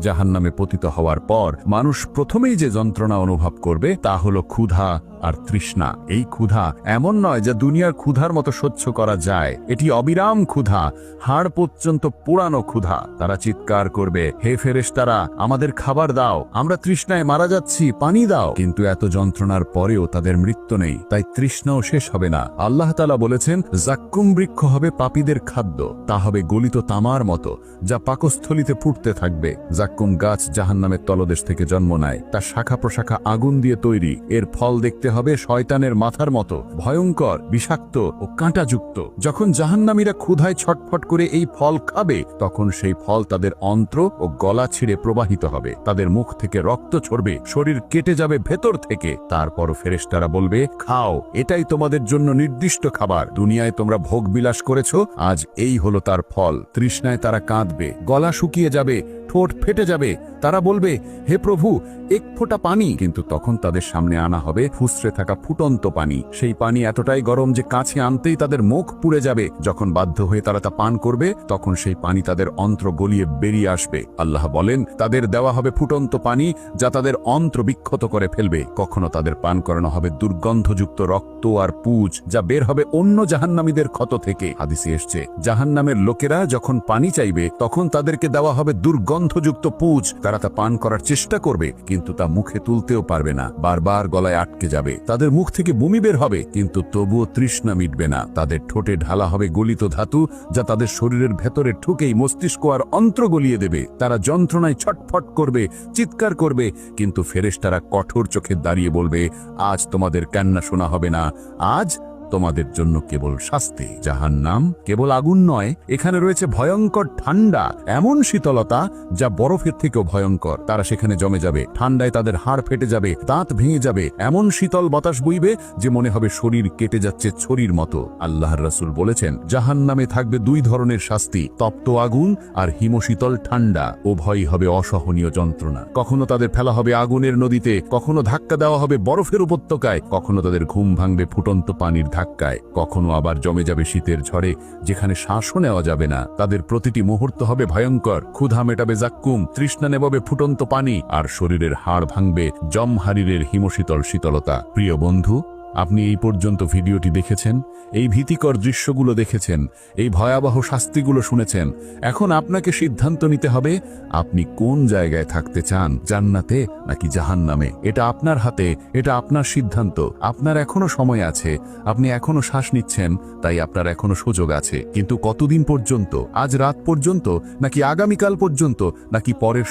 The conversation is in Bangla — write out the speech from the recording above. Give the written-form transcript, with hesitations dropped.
জাহান্নামে পতিত হওয়ার পর মানুষ প্রথমেই যে যন্ত্রণা অনুভব করবে তা হলো ক্ষুধা আর তৃষ্ণা। এই ক্ষুধা এমন নয় যা দুনিয়ার ক্ষুধার মতো সহ্য করা যায়, এটি অবিরাম ক্ষুধা, হাড় পর্যন্ত পোড়ানো ক্ষুধা। তারা চিৎকার করবে, হে ফেরেশতারা, আমাদের খাবার দাও, আমরা তৃষ্ণায় মারা যাচ্ছি, পানি দাও। কিন্তু এত যন্ত্রণার পরেও তাদের মৃত্যু নেই, তাই তৃষ্ণাও শেষ হবে না। আল্লাহ তাআলা বলেছেন, জাক্কুম বৃক্ষ হবে পাপীদের খাদ্য, তা হবে গলিত তামার মতো, যা পাকস্থলিতে ফুটতে থাকবে। জাক্কুম গাছ জাহান্নামের তলদেশ থেকে জন্ম নেয়, তার শাখা প্রশাখা আগুন দিয়ে তৈরি। এর ফল দেখতে হবে শয়তানের মাথার মতো, ভয়ঙ্কর, বিষাক্ত ও কাঁটাযুক্ত। যখন জাহান্নামীরা ক্ষুধায় ছটফট করে এই ফল খাবে, তখন সেই ফল তাদের অন্ত্র ও গলা ছিঁড়ে প্রবাহিত হবে, তাদের মুখ থেকে রক্ত ঝরবে, শরীর কেটে যাবে ভেতর থেকে। তারপর ফেরেশতারা বলবে, খাও, এটাই তোমাদের জন্য নির্দিষ্ট খাবার। দুনিয়ায় তোমরা ভোগ বিলাস করেছো, আজ এই হলো তার ফল। তৃষ্ণায় তারা কাঁদবে, গলা শুকিয়ে যাবে, ঠোঁট ফেটে যাবে। তারা বলবে, হে প্রভু, এক ফোঁটা পানি। কিন্তু তখন তাদের সামনে আনা হবে ফুসরে থাকা ফুটন্ত পানি। সেই পানি এতটাই গরম যে কাছে আনতেই তাদের মুখ পুড়ে যাবে। যখন বাধ্য হয়ে তারা তা পান করবে, তখন সেই পানি তাদের অন্ত্র গলিয়ে বেরিয়ে আসবে। আল্লাহ বলেন, তাদের দেওয়া হবে ফুটন্ত পানি, যা তাদের অন্ত্র বিক্ষত করে ফেলবে। কখনো তাদের পান করানো হবে দুর্গন্ধযুক্ত রক্ত আর পুজ, যা বের হবে অন্য জাহান্নামীদের ক্ষত থেকে। হাদিসে এসেছে, জাহান্নামের লোকেরা যখন পানি চাইবে, তখন তাদেরকে দেওয়া হবে দুর্গন্ধযুক্ত পুজ। তারা তা পান করার চেষ্টা করবে, কিন্তু তা মুখে তুলতেও পারবে না, বারবার গলায় আটকে যাবে। তাদের মুখ থেকে বমি বের হবে, কিন্তু তবুও তৃষ্ণা মিটবে না। তাদের ঠোঁটে ঢালা হবে গলিত ধাতু, যা তাদের শরীরের ভেতরে ঠুকেই মস্তিষ্ক আর অন্ত্র গলিয়ে দেবে। তারা যন্ত্রণায় ছটফট করবে, চিৎকার করবে, কিন্তু ফেরেশতারা কঠোর চোখে দাঁড়িয়ে বলবে, আজ তোমাদের কান্না শোনা হবে না, আজ তোমাদের জন্য কেবল শাস্তি। জাহান্নাম কেবল আগুন নয়, এখানে রয়েছে ভয়ঙ্কর ঠান্ডা, এমন শীতলতা যা বরফের থেকেও ভয়ঙ্কর। তারা সেখানে জমে যাবে, ঠান্ডায় তাদের হাড় ফেটে যাবে, দাঁত ভেঙে যাবে, এমন শীতল বাতাস বইবে যে মনে হবে শরীর কেটে যাচ্ছে ছড়ির মতো। আল্লাহর রাসূল বলেছেন, জাহান্নামে থাকবে দুই ধরনের শাস্তি, তপ্ত আগুন আর হিমশীতল ঠান্ডা। উভয়ই হবে অসহনীয় যন্ত্রণা। কখনো তাদের ফেলা হবে আগুনের নদীতে, কখনো ধাক্কা দেওয়া হবে বরফের উপত্যকায়, কখনো তাদের ঘুম ভাঙবে ফুটন্ত পানির ধাক্কায়, কখনো আবার জমে যাবে শীতের ঝড়ে, যেখানে শ্বাসও নেওয়া যাবে না। তাদের প্রতিটি মুহূর্ত হবে ভয়ঙ্কর। ক্ষুধা মেটাবে জাক্কুম, তৃষ্ণা নেবাবে ফুটন্ত পানি, আর শরীরের হাড় ভাঙবে জমহারিরের হিমশীতল শীতলতা। প্রিয় বন্ধু, আপনি এই পর্যন্ত ভিডিওটি দেখেছেন, এই ভীতিকর দৃশ্যগুলো দেখেছেন, এই ভয়াবহ শাস্তিগুলো শুনেছেন। এখন আপনাকে সিদ্ধান্ত নিতে হবে, আপনি কোন জায়গায় থাকতে চান, জান্নাতে নাকি জাহান্নামে। এটা আপনার হাতে, এটা আপনার সিদ্ধান্ত। আপনার এখনো সময় আছে, আপনি এখনো শ্বাস নিচ্ছেন, তাই আপনার এখনো সুযোগ আছে। কিন্তু কতদিন পর্যন্ত? আজ রাত পর্যন্ত, নাকি আগামীকাল পর্যন্ত, নাকি পরের